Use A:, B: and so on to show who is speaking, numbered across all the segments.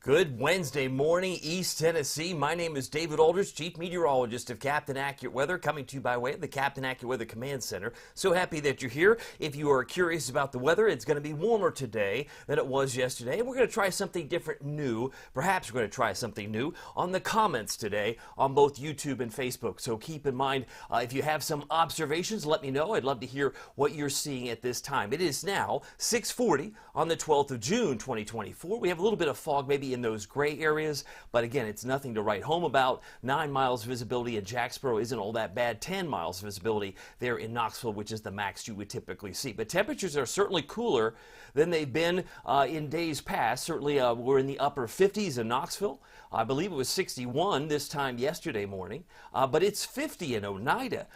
A: Good Wednesday morning, East Tennessee. My name is David Aldridge, Chief Meteorologist of Captain Accurate Weather, coming to you by way of the Captain Accurate Weather Command Center. So happy that you're here. If you are curious about the weather, it's going to be warmer today than it was yesterday. And we're going to try something different, new. Perhaps we're going to try something new on the comments today on both YouTube and Facebook. So keep in mind, if you have some observations, let me know. I'd love to hear what you're seeing at this time. It is now 6:40 on the 12th of June, 2024. We have a little bit of fog, maybe in those gray areas, but again, it's nothing to write home about. 9 miles visibility in Jacksboro isn't all that bad. 10 miles visibility there in Knoxville, which is the max you would typically see. But temperatures are certainly cooler than they've been in days past. Certainly, we're in the upper 50s in Knoxville. I believe it was 61 this time yesterday morning, but it's 50 in Oneida.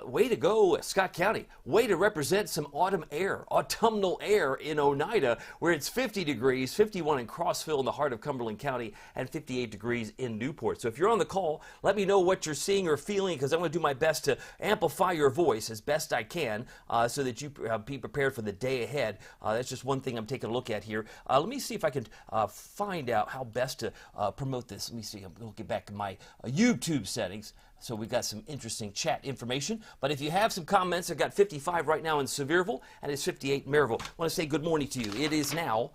A: Way to go, Scott County. Way to represent some autumnal air in Oneida, where it's 50 degrees, 51 in Crossville in the heart of Cumberland County, and 58 degrees in Newport. So if you're on the call, let me know what you're seeing or feeling, because I'm going to do my best to amplify your voice as best I can so that you be prepared for the day ahead. That's just one thing I'm taking a look at here. Let me see if I can find out how best to promote this. Let me see. I'm going to get back to my YouTube settings. So we've got some interesting chat information. But if you have some comments, I've got 55 right now in Sevierville, and it's 58 in Maryville. I want to say good morning to you. It is now,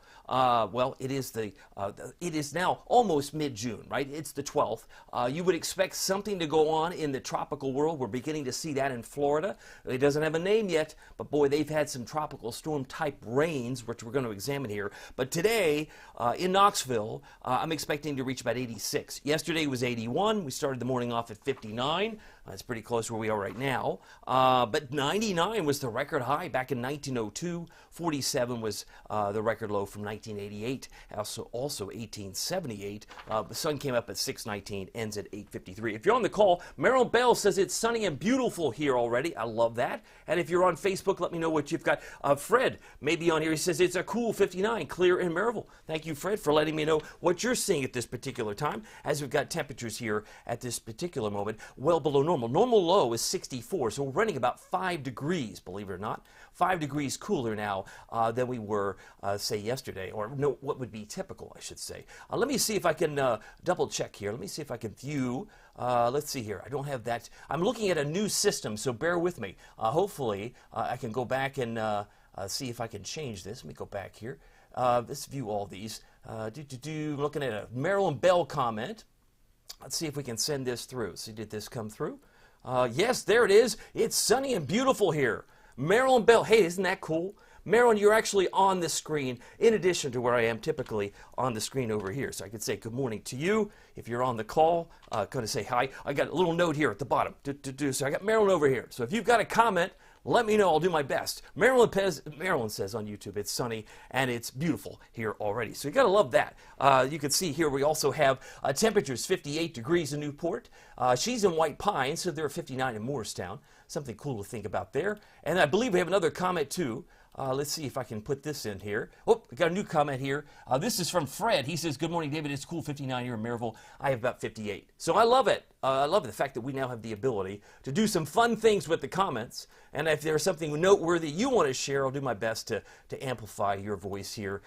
A: it is now almost mid-June, right? It's the 12th. You would expect something to go on in the tropical world. We're beginning to see that in Florida. It doesn't have a name yet, but boy, they've had some tropical storm-type rains, which we're going to examine here. But today, in Knoxville, I'm expecting to reach about 86. Yesterday was 81. We started the morning off at 59. That's pretty close where we are right now. But 99 was the record high back in 1902. 47 was the record low from 1988. Also 1878. The sun came up at 6:19, ends at 8:53. If you're on the call, Marilyn Bell says it's sunny and beautiful here already. I love that. And if you're on Facebook, let me know what you've got. Fred may be on here. He says it's a cool 59, clear in Maryville. Thank you, Fred, for letting me know what you're seeing at this particular time, as we've got temperatures here at this particular moment well below normal. Normal low is 64, so we're running about 5 degrees, believe it or not. 5 degrees cooler now than we were, say, yesterday, or no, what would be typical, I should say. Let me see if I can double check here. Let me see if I can view. Let's see here. I don't have that. I'm looking at a new system, so bear with me. Hopefully, I can go back and see if I can change this. Let me go back here. Let's view all these. Looking at a Marilyn Bell comment. Let's see if we can send this through. See, did this come through? Yes, there it is. It's sunny and beautiful here. Marilyn Bell. Hey, isn't that cool? Marilyn, you're actually on the screen in addition to where I am typically on the screen over here. So I could say good morning to you. If you're on the call, going to say hi. I got a little note here at the bottom. So I got Marilyn over here. So if you've got a comment, let me know. I'll do my best. Marilyn says on YouTube, it's sunny and it's beautiful here already. So you got to love that. You can see here we also have temperatures 58 degrees in Newport. She's in White Pine, so they're 59 in Morristown. Something cool to think about there. And I believe we have another comment too. Let's see if I can put this in here. Oh, we got a new comment here. This is from Fred. He says, good morning, David. It's cool 59 here in Maryville. I have about 58. So I love it. I love the fact that we now have the ability to do some fun things with the comments. And if there's something noteworthy you want to share, I'll do my best to amplify your voice here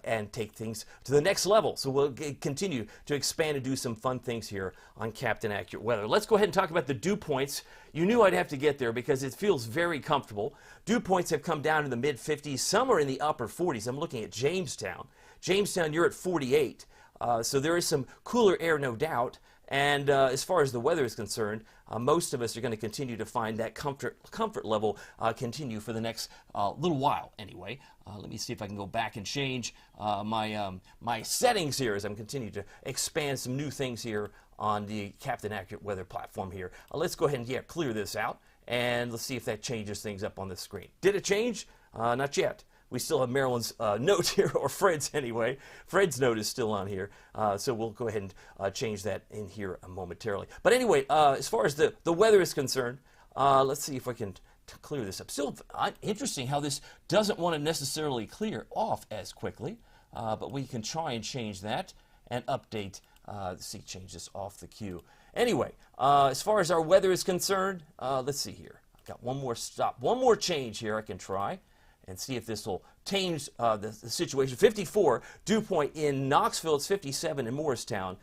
A: and take things to the next level. So we'll continue to expand and do some fun things here on Captain Accurate Weather. Let's go ahead and talk about the dew points. You knew I'd have to get there because it feels very comfortable. Dew points have come down to the mid-50s. Some are in the upper 40s. I'm looking at Jamestown. Jamestown, you're at 48. So there is some cooler air, no doubt. And as far as the weather is concerned, most of us are going to continue to find that comfort level continue for the next little while anyway. Let me see if I can go back and change my settings here as I'm continuing to expand some new things here on the Captain Accurate Weather platform here. Let's go ahead and clear this out, and let's see if that changes things up on the screen. Did it change? Not yet. We still have Marilyn's note here, or Fred's anyway. Fred's note is still on here, so we'll go ahead and change that in here momentarily. But anyway, as far as the weather is concerned, let's see if I can clear this up. Still interesting how this doesn't want to necessarily clear off as quickly, but we can try and change that and update. Let's see, change this off the queue. Anyway, as far as our weather is concerned, let's see here. I've got one more change here I can try and see if this will tames the situation. 54, dew point in Knoxville. It's 57 in Morristown.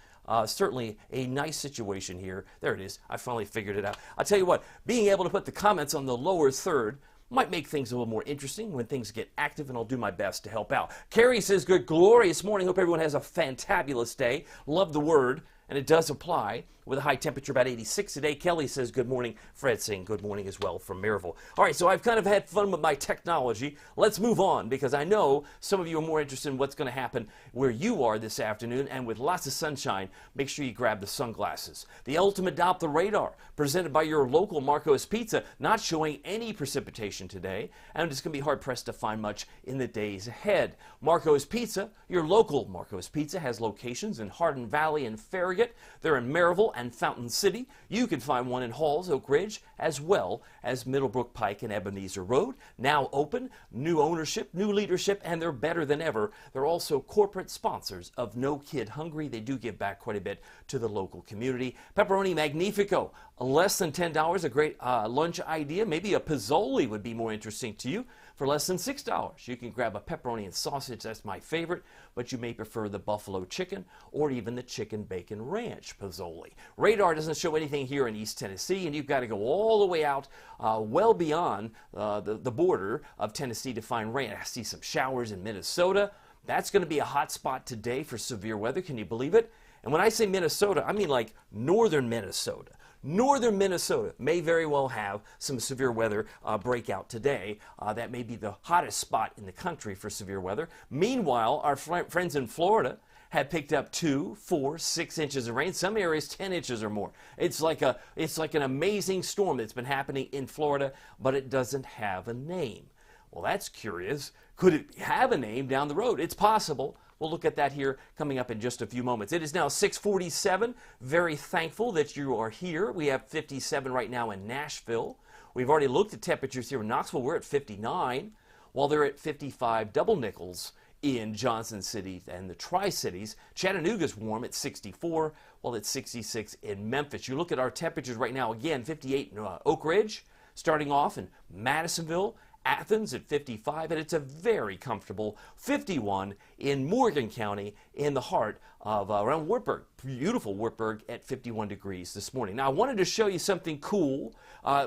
A: Certainly a nice situation here. There it is. I finally figured it out. I'll tell you what, being able to put the comments on the lower third might make things a little more interesting when things get active, and I'll do my best to help out. Carrie says, good, glorious morning. Hope everyone has a fantabulous day. Love the word, and it does apply with a high temperature about 86 today. Kelly says, good morning. Fred saying good morning as well from Maryville. All right, so I've kind of had fun with my technology. Let's move on, because I know some of you are more interested in what's going to happen where you are this afternoon, and with lots of sunshine, make sure you grab the sunglasses. The ultimate Doppler radar, presented by your local Marco's Pizza, not showing any precipitation today, and it's going to be hard-pressed to find much in the days ahead. Marco's Pizza, your local Marco's Pizza, has locations in Hardin Valley and Farragut. They're in Maryville and Fountain City. You can find one in Halls, Oak Ridge, as well as Middlebrook Pike and Ebenezer Road. Now open, new ownership, new leadership, and they're better than ever. They're also corporate sponsors of No Kid Hungry. They do give back quite a bit to the local community. Pepperoni Magnifico, less than $10, a great lunch idea. Maybe a Pizzoli would be more interesting to you. For less than $6, you can grab a pepperoni and sausage. That's my favorite, but you may prefer the buffalo chicken or even the chicken bacon ranch Pizzoli. Radar doesn't show anything here in East Tennessee, and you've got to go all the way out well beyond the border of Tennessee to find rain. I see some showers in Minnesota. That's going to be a hot spot today for severe weather. Can you believe it? And when I say Minnesota, I mean like northern Minnesota. Northern Minnesota may very well have some severe weather breakout today. That may be the hottest spot in the country for severe weather. Meanwhile, our friends in Florida have picked up 2, 4, 6 inches of rain. Some areas 10 inches or more. It's like an amazing storm that's been happening in Florida, but it doesn't have a name. Well, that's curious. Could it have a name down the road? It's possible. We'll look at that here coming up in just a few moments. It is now 6:47. Very thankful that you are here. We have 57 right now in Nashville. We've already looked at temperatures here in Knoxville. We're at 59, while they're at 55 double nickels in Johnson City and the Tri-Cities. Chattanooga's warm at 64, while it's 66 in Memphis. You look at our temperatures right now, again, 58 in Oak Ridge, starting off in Madisonville, Athens at 55, and it's a very comfortable 51 in Morgan County in the heart of around Wartburg. Beautiful Wartburg at 51 degrees this morning. Now, I wanted to show you something cool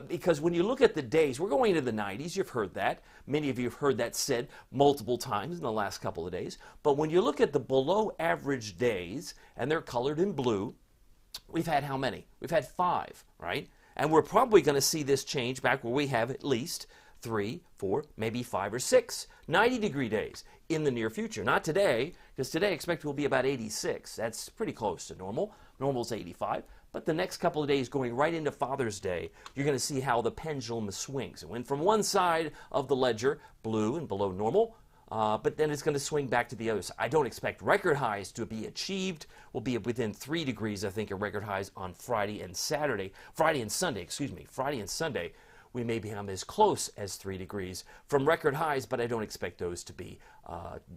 A: because when you look at the days, we're going into the 90s. You've heard that. Many of you have heard that said multiple times in the last couple of days. But when you look at the below average days, and they're colored in blue, we've had how many? We've had 5, right? And we're probably going to see this change back where we have at least 3, 4, maybe 5 or 6 90-degree days in the near future. Not today, because today I expect will be about 86. That's pretty close to normal. Normal's 85. But the next couple of days going right into Father's Day, you're going to see how the pendulum swings. It went from one side of the ledger, blue and below normal, but then it's going to swing back to the other side. I don't expect record highs to be achieved. We'll be within 3 degrees, I think, of record highs on Friday and Sunday. Friday and Sunday, we may become as close as 3 degrees from record highs, but I don't expect those to be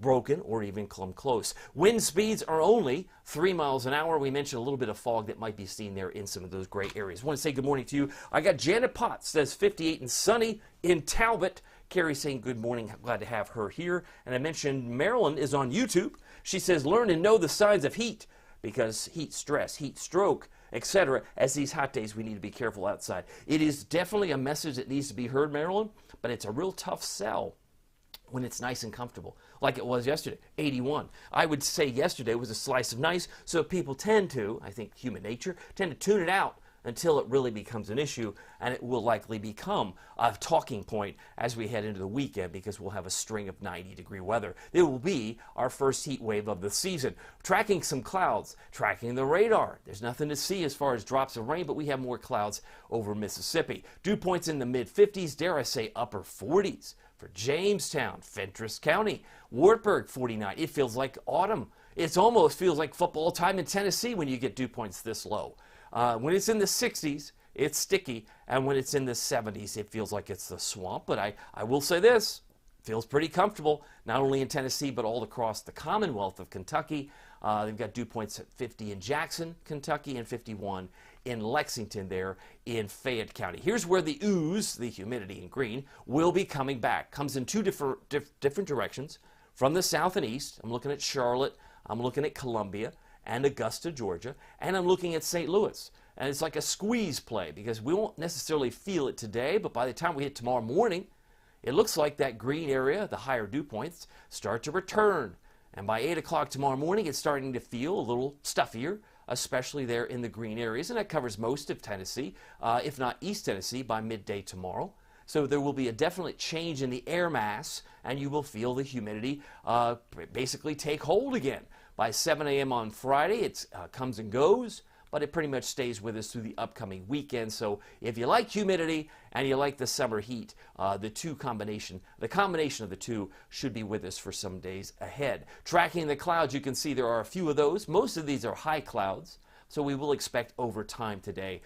A: broken or even come close. Wind speeds are only 3 miles an hour. We mentioned a little bit of fog that might be seen there in some of those gray areas. I want to say good morning to you. I got Janet Potts, says 58 and sunny in Talbot. Carrie saying good morning. Glad to have her here. And I mentioned Marilyn is on YouTube. She says learn and know the signs of heat, because heat stress, heat stroke, etc. As these hot days, we need to be careful outside. It is definitely a message that needs to be heard, Marilyn, but it's a real tough sell when it's nice and comfortable, like it was yesterday, 81. I would say yesterday was a slice of nice, so people tend to, I think human nature, tend to tune it out until it really becomes an issue, and it will likely become a talking point as we head into the weekend, because we'll have a string of 90-degree weather. It will be our first heat wave of the season. Tracking some clouds, tracking the radar. There's nothing to see as far as drops of rain, but we have more clouds over Mississippi. Dew points in the mid-50s, dare I say upper 40s for Jamestown, Fentress County, Wartburg 49. It feels like autumn. It almost feels like football time in Tennessee when you get dew points this low. When it's in the 60s, it's sticky, and when it's in the 70s, it feels like it's the swamp. But I will say this, feels pretty comfortable, not only in Tennessee, but all across the Commonwealth of Kentucky. They've got dew points at 50 in Jackson, Kentucky, and 51 in Lexington there in Fayette County. Here's where the ooze, the humidity in green, will be coming back. Comes in two different directions from the south and east. I'm looking at Charlotte, I'm looking at Columbia and Augusta, Georgia, and I'm looking at St. Louis. And it's like a squeeze play because we won't necessarily feel it today, but by the time we hit tomorrow morning, it looks like that green area, the higher dew points, start to return. And by 8 o'clock tomorrow morning, it's starting to feel a little stuffier, especially there in the green areas. And that covers most of Tennessee, if not East Tennessee, by midday tomorrow. So there will be a definite change in the air mass, and you will feel the humidity basically take hold again. By 7 a.m. on Friday, it comes and goes, but it pretty much stays with us through the upcoming weekend. So if you like humidity and you like the summer heat, the combination of the two should be with us for some days ahead. Tracking the clouds, you can see there are a few of those. Most of these are high clouds, so we will expect over time today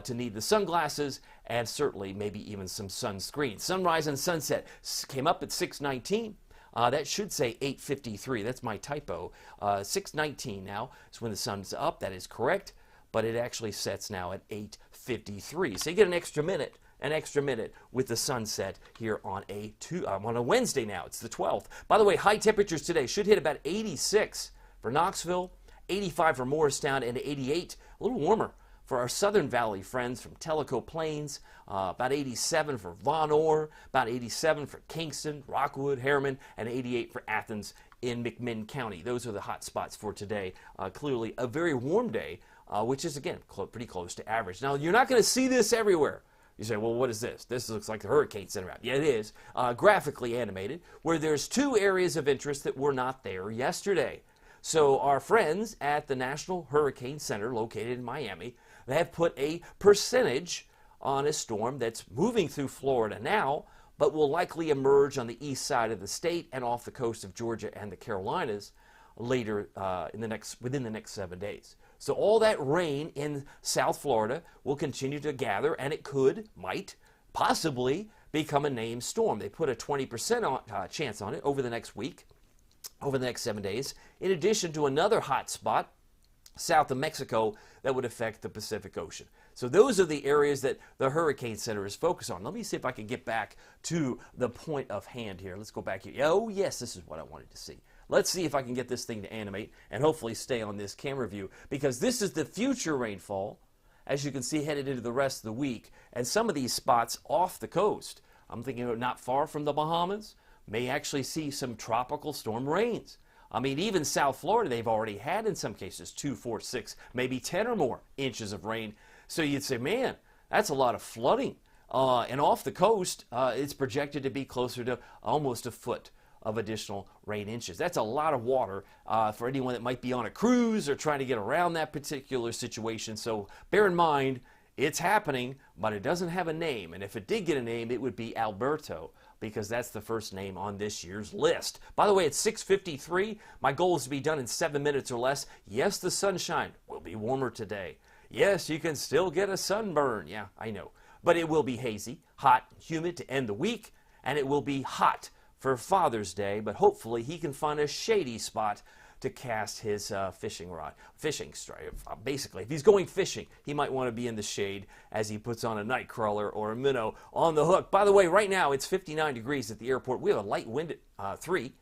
A: to need the sunglasses and certainly maybe even some sunscreen. Sunrise and sunset came up at 6:19. That should say 8:53. That's my typo. 6:19 now is when the sun's up. That is correct. But it actually sets now at 8:53. So you get an extra minute with the sunset here on a Wednesday now. It's the 12th. By the way, high temperatures today should hit about 86 for Knoxville, 85 for Morristown, and 88, a little warmer for our Southern Valley friends from Tellico Plains, about 87 for Von Orr, about 87 for Kingston, Rockwood, Harriman, and 88 for Athens in McMinn County. Those are the hot spots for today. Clearly a very warm day, which is, again, pretty close to average. Now, you're not going to see this everywhere. You say, well, what is this? This looks like the Hurricane Center map. Yeah, it is. Graphically animated, where there's two areas of interest that were not there yesterday. So our friends at the National Hurricane Center, located in Miami, they have put a percentage on a storm that's moving through Florida now, but will likely emerge on the east side of the state and off the coast of Georgia and the Carolinas later within the next 7 days. So all that rain in South Florida will continue to gather, and it might possibly become a named storm. They put a 20% chance on it over the next week, over the next 7 days, in addition to another hot spot south of Mexico that would affect the Pacific Ocean. So those are the areas that the Hurricane Center is focused on. Let me see if I can get back to the point of hand here. Let's go back here. Oh, yes, this is what I wanted to see. Let's see if I can get this thing to animate and hopefully stay on this camera view, because this is the future rainfall, as you can see, headed into the rest of the week. And some of these spots off the coast, I'm thinking not far from the Bahamas, may actually see some tropical storm rains. I mean, even South Florida, they've already had, in some cases, 2, 4, 6, maybe 10 or more inches of rain. So you'd say, man, that's a lot of flooding. And off the coast, it's projected to be closer to almost a foot of additional rain inches. That's a lot of water for anyone that might be on a cruise or trying to get around that particular situation. So bear in mind, it's happening, but it doesn't have a name. And if it did get a name, it would be Alberto, because that's the first name on this year's list. By the way, it's 6:53. My goal is to be done in 7 minutes or less. Yes, the sunshine will be warmer today. Yes, you can still get a sunburn. Yeah, I know. But it will be hazy, hot, humid to end the week, and it will be hot for Father's Day, but hopefully he can find a shady spot to cast his fishing strike. Basically, if he's going fishing, he might want to be in the shade as he puts on a night crawler or a minnow on the hook. By the way, right now it's 59 degrees at the airport. We have a light wind at 3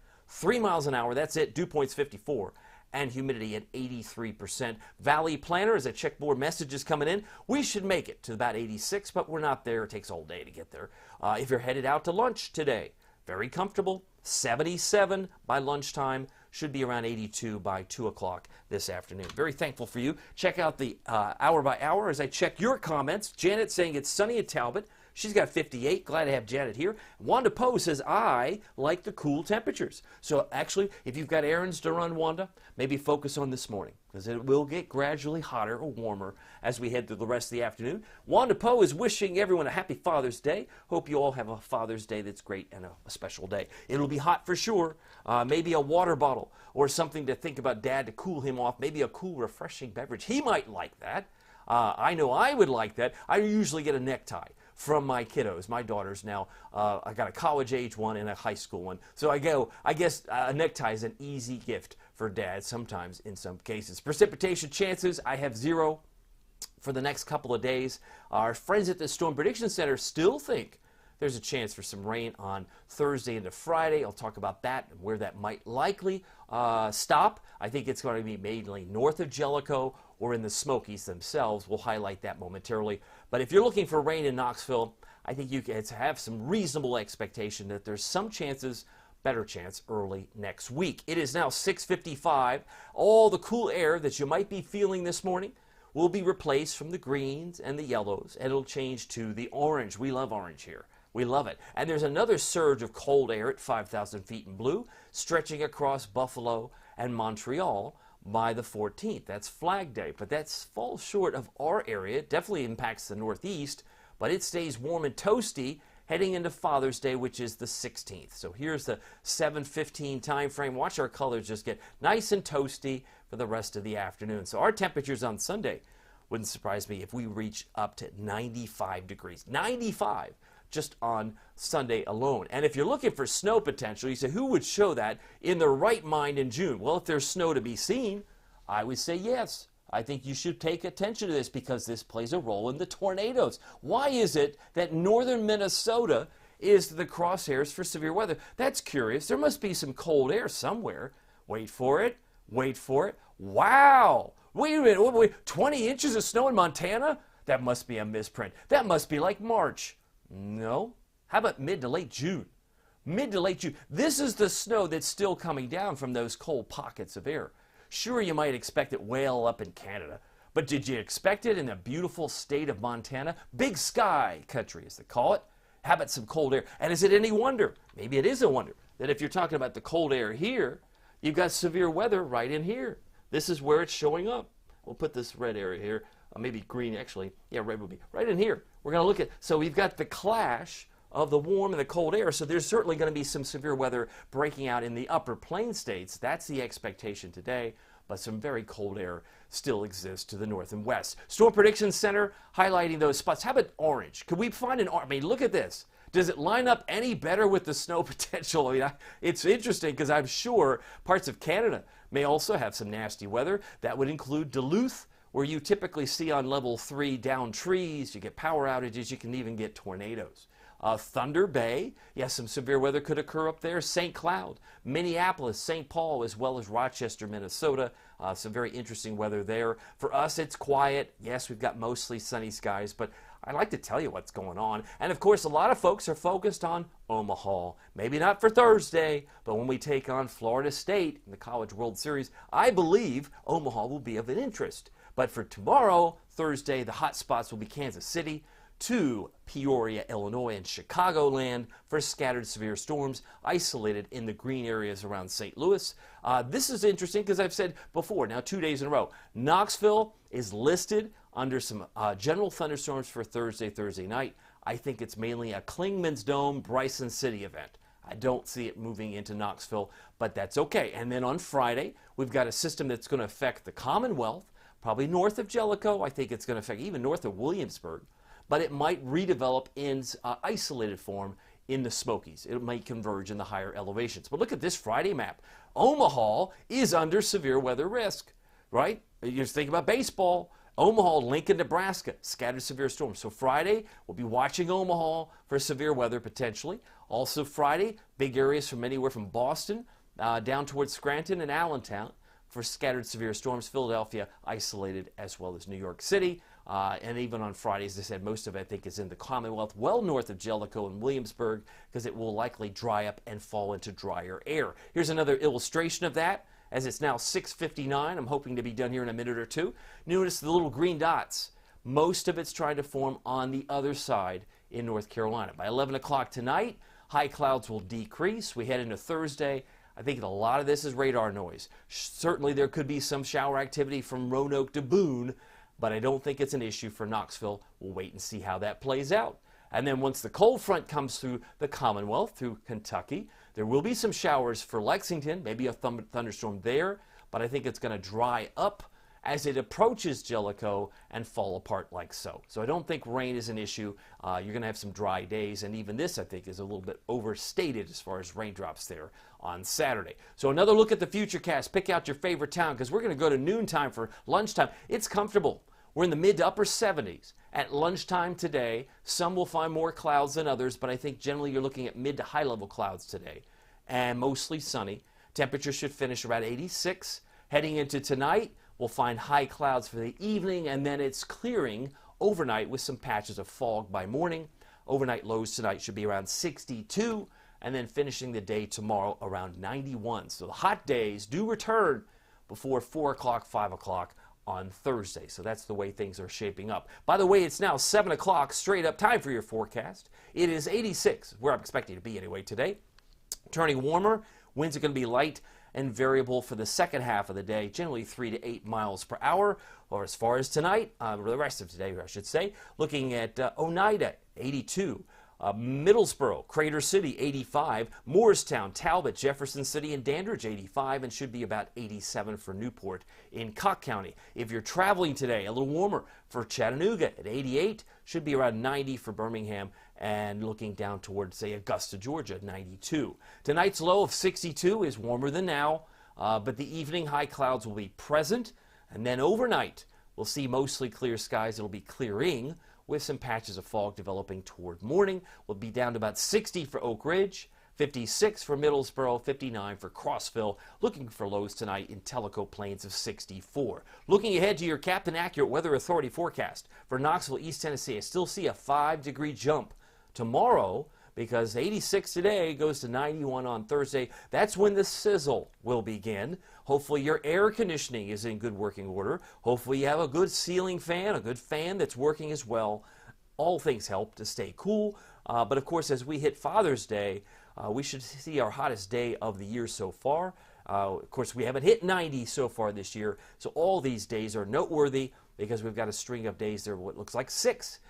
A: miles an hour. That's it. Dew point's 54. And humidity at 83%. Valley Planner, as I check more messages coming in, we should make it to about 86, but we're not there. It takes all day to get there. If you're headed out to lunch today, very comfortable, 77 by lunchtime, should be around 82 by 2 o'clock this afternoon. Very thankful for you. Check out the hour by hour as I check your comments. Janet saying it's sunny at Talbot. She's got 58. Glad to have Janet here. Wanda Poe says, I like the cool temperatures. So actually, if you've got errands to run, Wanda, maybe focus on this morning, because it will get gradually hotter or warmer as we head through the rest of the afternoon. Wanda Poe is wishing everyone a happy Father's Day. Hope you all have a Father's Day that's great and a special day. It'll be hot for sure. Maybe a water bottle or something to think about Dad to cool him off. Maybe a cool, refreshing beverage. He might like that. I know I would like that. I usually get a necktie from my kiddos. My daughters now, I got a college age one and a high school one. So I guess a necktie is an easy gift for Dad sometimes in some cases. Precipitation chances, I have 0. for the next couple of days. Our friends at the Storm Prediction Center still think there's a chance for some rain on Thursday into Friday. I'll talk about that and where that might likely stop. I think it's going to be mainly north of Jellicoe or in the Smokies themselves. We'll highlight that momentarily. But if you're looking for rain in Knoxville, I think you can have some reasonable expectation that there's some chances, better chance, early next week. It is now 6:55. All the cool air that you might be feeling this morning will be replaced from the greens and the yellows, and it'll change to the orange. We love orange here. We love it. And there's another surge of cold air at 5,000 feet in blue, stretching across Buffalo and Montreal by the 14th. That's Flag Day, but that falls short of our area. It definitely impacts the Northeast, but it stays warm and toasty heading into Father's Day, which is the 16th. So here's the 7:15 time frame. Watch our colors just get nice and toasty for the rest of the afternoon. So our temperatures on Sunday wouldn't surprise me if we reach up to 95 degrees. 95 just on Sunday alone. And if you're looking for snow potential, you say, who would show that in their right mind in June? Well, if there's snow to be seen, I would say yes. I think you should take attention to this because this plays a role in the tornadoes. Why is it that northern Minnesota is the crosshairs for severe weather? That's curious. There must be some cold air somewhere. Wait for it. Wait for it. Wow. Wait a minute. Wait, 20 inches of snow in Montana? That must be a misprint. That must be like March. No. How about mid to late June? Mid to late June. This is the snow that's still coming down from those cold pockets of air. Sure, you might expect it well up in Canada, but did you expect it in the beautiful state of Montana? Big sky country, as they call it. How about some cold air? And is it any wonder, maybe it is a wonder, that if you're talking about the cold air here, you've got severe weather right in here. This is where it's showing up. We'll put this red area here, maybe green actually. Yeah, red would be right in here. We're going to look at, so we've got the clash of the warm and the cold air, so there's certainly going to be some severe weather breaking out in the upper plain states. That's the expectation today, but some very cold air still exists to the north and west. Storm Prediction Center highlighting those spots. How about orange? Could we find an orange? I mean, look at this. Does it line up any better with the snow potential? I mean, it's interesting because I'm sure parts of Canada may also have some nasty weather. That would include Duluth, where you typically see on level 3 down trees, you get power outages, you can even get tornadoes. Thunder Bay, yes, some severe weather could occur up there. St. Cloud, Minneapolis, St. Paul, as well as Rochester, Minnesota. Some very interesting weather there. For us, it's quiet. Yes, we've got mostly sunny skies, but I'd like to tell you what's going on. And of course, a lot of folks are focused on Omaha. Maybe not for Thursday, but when we take on Florida State in the College World Series, I believe Omaha will be of an interest. But for tomorrow, Thursday, the hot spots will be Kansas City, to Peoria, Illinois, and Chicagoland for scattered severe storms isolated in the green areas around St. Louis. This is interesting because I've said before, now 2 days in a row, Knoxville is listed under some general thunderstorms for Thursday night. I think it's mainly a Klingman's Dome, Bryson City event. I don't see it moving into Knoxville, but that's okay. And then on Friday, we've got a system that's going to affect the Commonwealth, probably north of Jellicoe. I think it's going to affect even north of Williamsburg. But it might redevelop in isolated form in the Smokies. It might converge in the higher elevations. But look at this Friday map. Omaha is under severe weather risk, right? You just think about baseball. Omaha, Lincoln, Nebraska, scattered severe storms. So Friday, we'll be watching Omaha for severe weather potentially. Also Friday, big areas from anywhere from Boston down towards Scranton and Allentown for scattered severe storms. Philadelphia isolated, as well as New York City. And even on Friday, as I said, most of it I think is in the Commonwealth, well north of Jellicoe and Williamsburg, because it will likely dry up and fall into drier air. Here's another illustration of that. As it's now 6:59, I'm hoping to be done here in a minute or two. Notice the little green dots. Most of it's trying to form on the other side in North Carolina. By 11 o'clock tonight, high clouds will decrease. We head into Thursday. I think a lot of this is radar noise. Certainly there could be some shower activity from Roanoke to Boone, but I don't think it's an issue for Knoxville. We'll wait and see how that plays out. And then once the cold front comes through the Commonwealth, through Kentucky, there will be some showers for Lexington, maybe a thunderstorm there, but I think it's going to dry up as it approaches Jellicoe and fall apart like so. So I don't think rain is an issue. You're going to have some dry days, and even this, I think, is a little bit overstated as far as raindrops there on Saturday. So another look at the Futurecast. Pick out your favorite town, because we're going to go to noontime for lunchtime. It's comfortable. we're in the mid to upper 70s. At lunchtime today, some will find more clouds than others, but I think generally you're looking at mid to high level clouds today, and mostly sunny. Temperature should finish around 86. Heading into tonight, we'll find high clouds for the evening, and then it's clearing overnight with some patches of fog by morning. Overnight lows tonight should be around 62, and then finishing the day tomorrow around 91. So the hot days do return before 4 o'clock, 5 o'clock on Thursday. So that's the way things are shaping up. By the way, it's now 7 o'clock, straight up time for your forecast. It is 86, where I'm expecting to be anyway today. Turning warmer, winds are going to be light and variable for the second half of the day, generally 3 to 8 miles per hour. Or as far as tonight, the rest of today, I should say, looking at Oneida, 82. Middlesboro, Crater City, 85. Morristown, Talbot, Jefferson City, and Dandridge, 85, and should be about 87 for Newport in Cocke County. If you're traveling today, a little warmer for Chattanooga at 88, should be around 90 for Birmingham, and looking down towards, say, Augusta, Georgia, 92. Tonight's low of 62 is warmer than now, but the evening high clouds will be present, and then overnight we'll see mostly clear skies. It'll be clearing, with some patches of fog developing toward morning. We'll be down to about 60 for Oak Ridge, 56 for Middlesboro, 59 for Crossville. Looking for lows tonight in Tellico Plains of 64. Looking ahead to your Captain Accurate Weather Authority forecast for Knoxville, East Tennessee, I still see a 5-degree jump tomorrow, because 86 today goes to 91 on Thursday. That's when the sizzle will begin. Hopefully your air conditioning is in good working order. Hopefully you have a good ceiling fan, a good fan that's working as well. All things help to stay cool. But of course, as we hit Father's Day, we should see our hottest day of the year so far. Of course, we haven't hit 90 so far this year, so all these days are noteworthy because we've got a string of days there, what looks like 6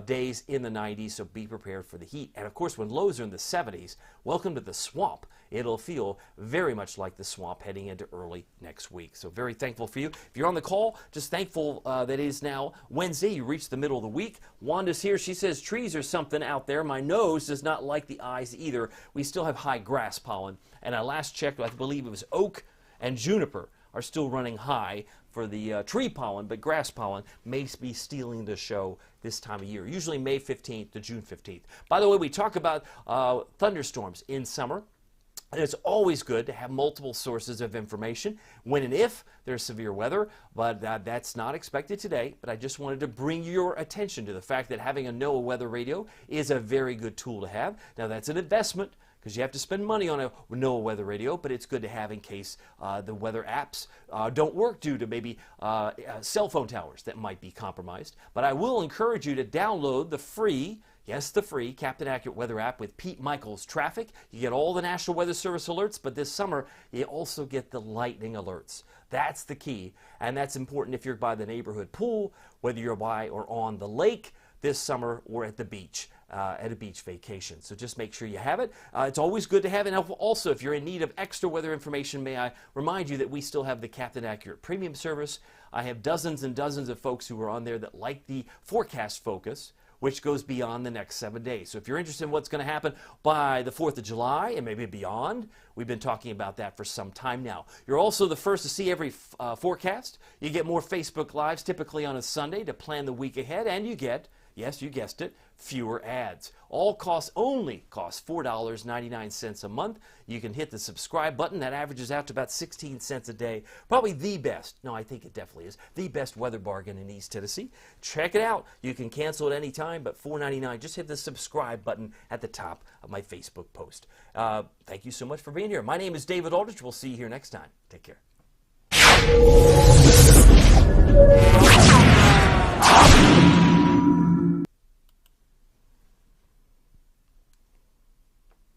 A: days in the 90s, so be prepared for the heat. And of course, when lows are in the 70s, welcome to the swamp. It'll feel very much like the swamp heading into early next week. So very thankful for you. If you're on the call, just thankful that it is now Wednesday. You reached the middle of the week. Wanda's here. She says, trees are something out there. My nose does not like the eyes either. We still have high grass pollen. And I last checked, I believe it was oak and juniper are still running high for the tree pollen, but grass pollen may be stealing the show this time of year, usually May 15th to June 15th. By the way, we talk about thunderstorms in summer. And it's always good to have multiple sources of information when and if there's severe weather, but that's not expected today. But I just wanted to bring your attention to the fact that having a NOAA weather radio is a very good tool to have. Now, that's an investment because you have to spend money on a NOAA weather radio, but it's good to have in case the weather apps don't work due to maybe cell phone towers that might be compromised. But I will encourage you to download the free, yes, the free Captain Accurate Weather app with Pete Michaels Traffic. You get all the National Weather Service alerts, but this summer you also get the lightning alerts. That's the key, and that's important if you're by the neighborhood pool, whether you're by or on the lake this summer or at the beach. At a beach vacation. So just make sure you have it. It's always good to have it. And also, if you're in need of extra weather information, may I remind you that we still have the Captain Accurate Premium service. I have dozens and dozens of folks who are on there that like the forecast focus, which goes beyond the next 7 days. So if you're interested in what's going to happen by the 4th of July and maybe beyond, we've been talking about that for some time now. You're also the first to see every forecast. You get more Facebook Lives, typically on a Sunday, to plan the week ahead, and you get, yes, you guessed it, fewer ads. All costs only cost $4.99 a month. You can hit the subscribe button. That averages out to about 16 cents a day. Probably the best, no, I think it definitely is, the best weather bargain in East Tennessee. Check it out. You can cancel at any time, but $4.99. Just hit the subscribe button at the top of my Facebook post. Thank you so much for being here. My name is David Aldrich. We'll see you here next time. Take care.